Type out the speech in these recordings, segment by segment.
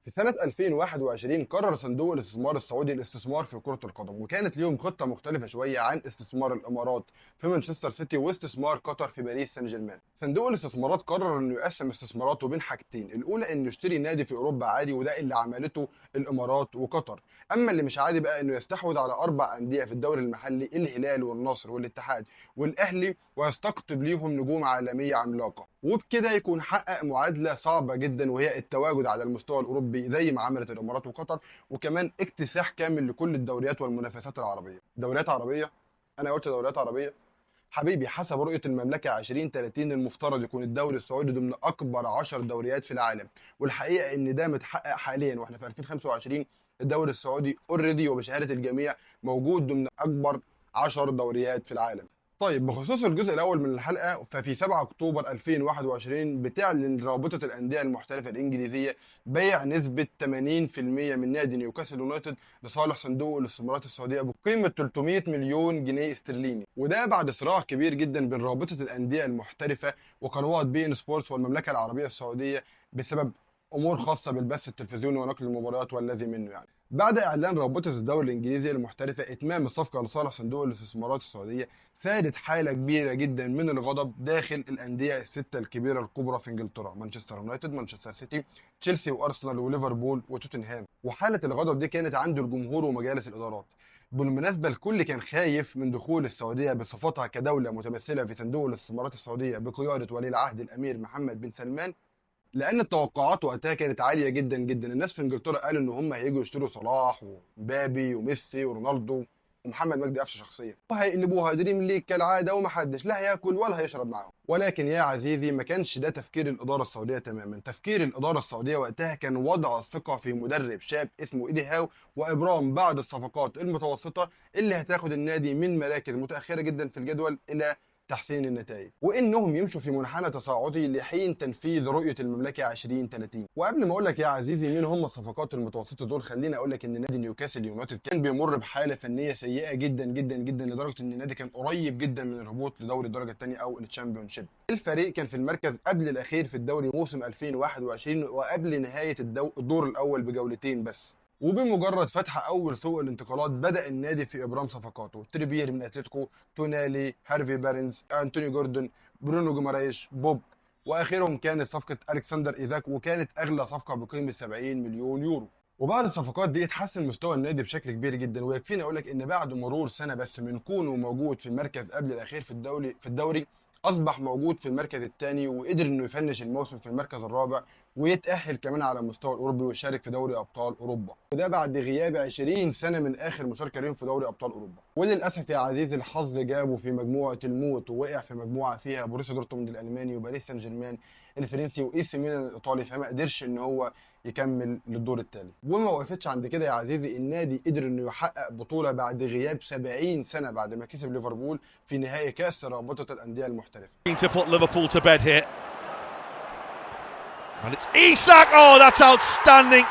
في سنة 2021 قرر صندوق الاستثمار السعودي الاستثمار في كرة القدم، وكانت ليهم خطة مختلفة شوية عن استثمار الإمارات في مانشستر سيتي واستثمار قطر في باريس سان جيرمان. صندوق الاستثمارات قرر إنه يقسم استثماراته بين حاجتين، الأولى إنه يشتري نادي في أوروبا عادي وده اللي عملته الإمارات وقطر، أما اللي مش عادي بقى إنه يستحوذ على 4 أندية في الدوري المحلي، الهلال والنصر والاتحاد والأهلي، ويستقطب ليهم نجوم عالمية عملاقة، وبكده يكون حقق معادلة صعبة جدا وهي التواجد على المستوى الأوروبي زي ما عملت الإمارات وقطر، وكمان اكتساح كامل لكل الدوريات والمنافسات العربية. دوريات عربية؟ أنا قلت دوريات عربية؟ حبيبي، حسب رؤية المملكة 2030 المفترض يكون الدوري السعودي ضمن أكبر 10 دوريات في العالم، والحقيقة إن ده متحقق حاليا وإحنا في 2025. الدوري السعودي اوريدي وبشهادة الجميع موجود ضمن أكبر 10 دوريات في العالم. طيب، بخصوص الجزء الأول من الحلقة، ففي 7 أكتوبر 2021 بتعلن رابطة الأندية المحترفة الإنجليزية بيع نسبة 80% من نادي نيوكاسل يونايتد لصالح صندوق الاستثمارات السعودية بقيمة 300 مليون جنيه استرليني، وده بعد صراع كبير جدا بين رابطة الأندية المحترفة وقنوات بي إن سبورتس والمملكة العربية السعودية بسبب أمور خاصة بالبث التلفزيوني ونقل المباريات والذي منه يعني. بعد إعلان رابطة الدوري الإنجليزي المحترفة إتمام الصفقة لصالح صندوق الاستثمارات السعودية، سادت حالة كبيرة جدا من الغضب داخل الأندية الستة الكبيرة الكبرى في إنجلترا: مانشستر يونايتد، مانشستر سيتي، تشيلسي وأرسنال وليفربول وتوتنهام. وحالة الغضب دي كانت عند الجمهور ومجالس الإدارات. بالمناسبة، الكل كان خايف من دخول السعودية بصفتها كدولة متمثلة في صندوق الاستثمارات السعودية بقيادة ولي العهد الأمير محمد بن سلمان، لان التوقعات وقتها كانت عاليه جدا جدا. الناس في انجلترا قالوا ان هم هيجوا يشتروا صلاح ومبابي وميسي ورونالدو ومحمد مجدي قفشه شخصيا، وهيقلبوها دريم ليج كالعاده، ومحدش لا هياكل ولا هيشرب معاهم. ولكن يا عزيزي، ما كانش ده تفكير الاداره السعوديه تماما. تفكير الاداره السعوديه وقتها كان وضع الثقه في مدرب شاب اسمه ايدي هاو وابرام بعض الصفقات المتوسطه اللي هتاخد النادي من مراكز متاخره جدا في الجدول الى تحسين النتائج، وانهم يمشوا في منحنى تصاعدي لحين تنفيذ رؤيه المملكه 2030. وقبل ما اقول لك يا عزيزي مين هم الصفقات المتوسطه دول، خليني اقول لك ان نادي نيوكاسل يونايتد كان بيمر بحاله فنيه سيئه جدا جدا جدا، لدرجه ان النادي كان قريب جدا من الهبوط لدوري الدرجه الثانيه او الشامبيونشيب. الفريق كان في المركز قبل الاخير في الدوري موسم 2021 وقبل نهايه الدور الاول بجولتين بس. وبمجرد فتح اول سوق الانتقالات بدا النادي في ابرام صفقاته: تريبير من اتلتيكو، تونالي، هارفي بارنز، انتوني جوردون، برونو جومارايش، بوب، واخرهم كانت صفقه الكسندر ايزاك، وكانت اغلى صفقه بقيمه 70 مليون يورو. وبعد الصفقات دي اتحسن مستوى النادي بشكل كبير جدا، ويكفيني اقول لك ان بعد مرور سنه بس من كونه موجود في المركز قبل الاخير في الدوري اصبح موجود في المركز الثاني، وقدر انه يفنش الموسم في المركز الرابع ويتاهل كمان على المستوى الاوروبي ويشارك في دوري ابطال اوروبا، وده بعد غياب 20 سنه من اخر مشاركه ليهم في دوري ابطال اوروبا. وللاسف يا عزيزي الحظ جابه في مجموعه الموت، ووقع في مجموعه فيها بروسيا دورتموند الالماني وباريس سان جيرمان الفرنسي واي سي ميلان الايطالي، فما قدرش ان هو يكمل للدور التالي. وما وقفتش عند كده يا عزيزي، النادي قدر انه يحقق بطوله بعد غياب 70 سنه بعد ما كسب ليفربول في نهائي كاس رابطه الانديه المحترفه. To put Liverpool to bed here. And it's Isak. Oh, that's outstanding.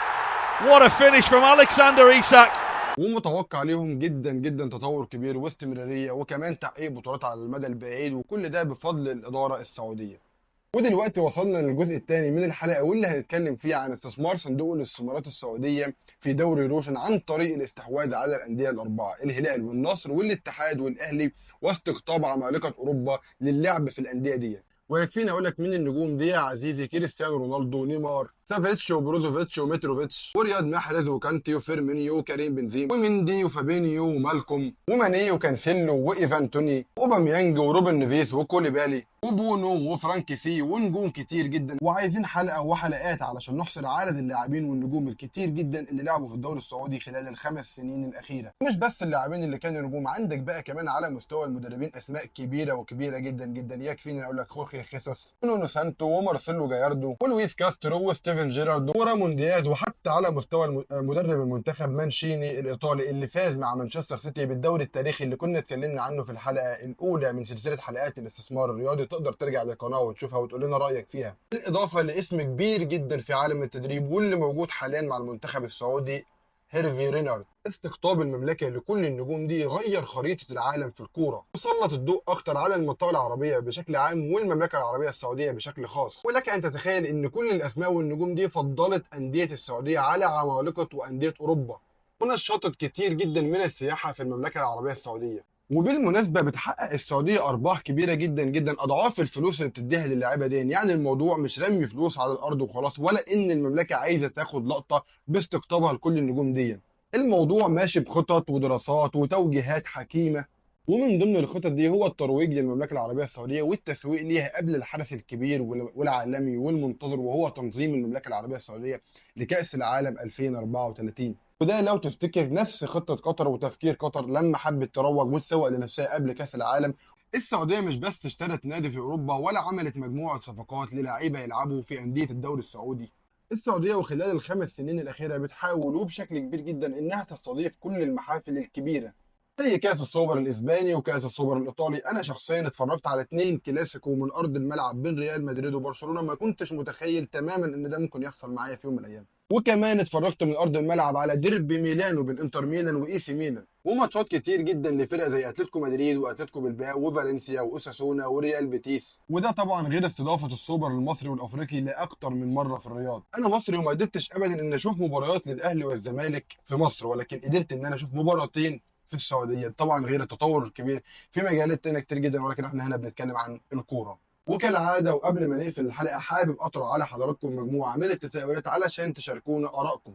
What a finish from Alexander Isak. ومتوقع ليهم جدا جدا تطور كبير واستمراريه وكمان تحقيق بطولات على المدى البعيد، وكل ده بفضل الاداره السعوديه. ودلوقتي وصلنا للجزء الثاني من الحلقه، واللي هنتكلم فيه عن استثمار صندوق الاستثمارات السعوديه في دوري روشن عن طريق الاستحواذ على الانديه الاربعه: الهلال والنصر والاتحاد والاهلي، واستقطاب عمالقه اوروبا للعب في الانديه دي. ويكفيني اقول لك مين النجوم دي يا عزيزي: كريستيانو رونالدو، نيمار، سافيتش وبروزوفيتش ومتروفيتش ورياض محرز وكانتي وفيرمينيو وكريم بنزيما وميندي وفابينيو ومالكوم وماني وكانسيلو وايفان توني واوباميانج وروبن نيفيس وكوليبالي وبونو وفرانكي سي ونجوم كتير جدا. وعايزين حلقه وحلقات علشان نحصر عدد اللاعبين والنجوم الكتير جدا اللي لعبوا في الدوري السعودي خلال الخمس سنين الاخيره. مش بس اللاعبين اللي كانوا نجوم، عندك بقى كمان على مستوى المدربين اسماء كبيره وكبيره جدا جدا. يكفيني اقول لك خورخي خيسوس ونونو سانتو ومارسيلو جاياردو ولويس كاسترو وستيفن جيرارد ورامون دياز، وحتى على مستوى مدرب المنتخب مانشيني الايطالي اللي فاز مع مانشستر سيتي بالدوري التاريخي اللي كنا اتكلمنا عنه في الحلقه الاولى من سلسله حلقات الاستثمار الرياضي. تقدر ترجع للقناه وتشوفها وتقول لنا رايك فيها. بالاضافه لاسم كبير جدا في عالم التدريب واللي موجود حاليا مع المنتخب السعودي: هيرفي رينارد. استقطاب المملكة لكل النجوم دي غير خريطة العالم في الكورة، وسلط الضوء أكتر على المنطقة العربية بشكل عام والمملكة العربية السعودية بشكل خاص. ولك أن تتخيل إن كل الأسماء والنجوم دي فضلت أندية السعودية على عمالقة وأندية أوروبا، ونشطت كتير جدا من السياحة في المملكة العربية السعودية. وبالمناسبة بتحقق السعودية أرباح كبيرة جدا جدا، أضعاف الفلوس اللي بتديها للاعيبة دي. يعني الموضوع مش رمي فلوس على الأرض وخلاص، ولا إن المملكة عايزة تاخد لقطة باستقطابها لكل النجوم دي. الموضوع ماشي بخطط ودراسات وتوجيهات حكيمة، ومن ضمن الخطط دي هو الترويج للمملكة العربية السعودية والتسويق ليها قبل الحدث الكبير والعالمي والمنتظر، وهو تنظيم المملكة العربية السعودية لكأس العالم 2034. وده لو تفتكر نفس خطة قطر وتفكير قطر لما حبت تروج وتسوق لنفسها قبل كأس العالم. السعودية مش بس اشترت نادي في أوروبا، ولا عملت مجموعة صفقات للاعيبة يلعبوا في أندية الدوري السعودي. السعودية وخلال الخمس سنين الأخيرة بتحاول وبشكل كبير جدا إنها تستضيف كل المحافل الكبيرة زي كأس السوبر الإسباني وكأس السوبر الإيطالي. أنا شخصيا اتفرجت على 2 كلاسيكو من أرض الملعب بين ريال مدريد وبرشلونة، ما كنتش متخيل تماما إن ده ممكن يحصل معايا في يوم من الأيام. وكمان اتفرجت من أرض الملعب على ديربي ميلانو بين إنتر ميلان وإي سي ميلان، وماتشات كتير جدا لفرق زي أتلتيكو مدريد وأتلتيكو بالباو وفالنسيا وأوساسونا وريال بيتيس. وده طبعا غير استضافة السوبر المصري والأفريقي لأكتر من مرة في الرياض. أنا مصري وما قدرتش أبدا إن أشوف مباريات للأهلي والزمالك في مصر، ولكن قدرت إن أنا أشوف مباراتين في السعوديه، طبعا غير التطور الكبير في مجالات تانية كتير جدا، ولكن احنا هنا بنتكلم عن الكوره. وكالعاده وقبل ما نقفل الحلقه، حابب اطرح على حضراتكم مجموعه من التساؤلات علشان تشاركونا ارائكم.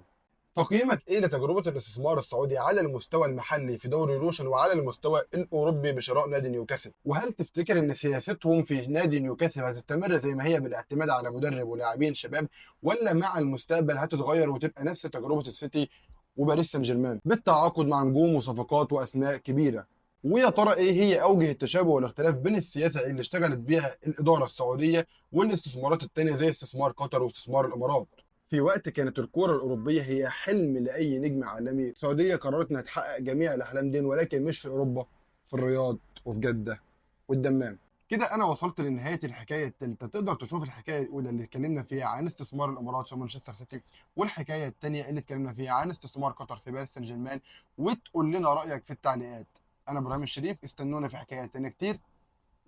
تقييمك ايه لتجربه الاستثمار السعودي على المستوى المحلي في دوري روشن وعلى المستوى الاوروبي بشراء نادي نيوكاسل؟ وهل تفتكر ان سياستهم في نادي نيوكاسل هتستمر زي ما هي بالاعتماد على مدرب ولاعبين شباب، ولا مع المستقبل هتتغير وتبقى نفس تجربه السيتي وباريس سان جيرمان بالتعاقد مع نجوم وصفقات واسماء كبيره؟ ويا ترى ايه هي اوجه التشابه والاختلاف بين السياسه اللي اشتغلت بيها الاداره السعوديه والاستثمارات التانيه زي استثمار قطر واستثمار الامارات؟ في وقت كانت الكره الاوروبيه هي حلم لاي نجم عالمي، السعوديه قررت انها تحقق جميع الاحلام دي، ولكن مش في اوروبا، في الرياض وفي جده والدمام. كده انا وصلت لنهايه الحكايه الثالثه. تقدر تشوف الحكايه الاولى اللي اتكلمنا فيها عن استثمار الامارات في مانشستر سيتي، والحكايه الثانيه اللي اتكلمنا فيها عن استثمار قطر في باريس سان جيرمان، وتقول لنا رايك في التعليقات. انا ابراهيم الشريف، استنونا في حكايات تانية كتير،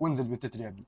وانزل بالتتر يا ابني.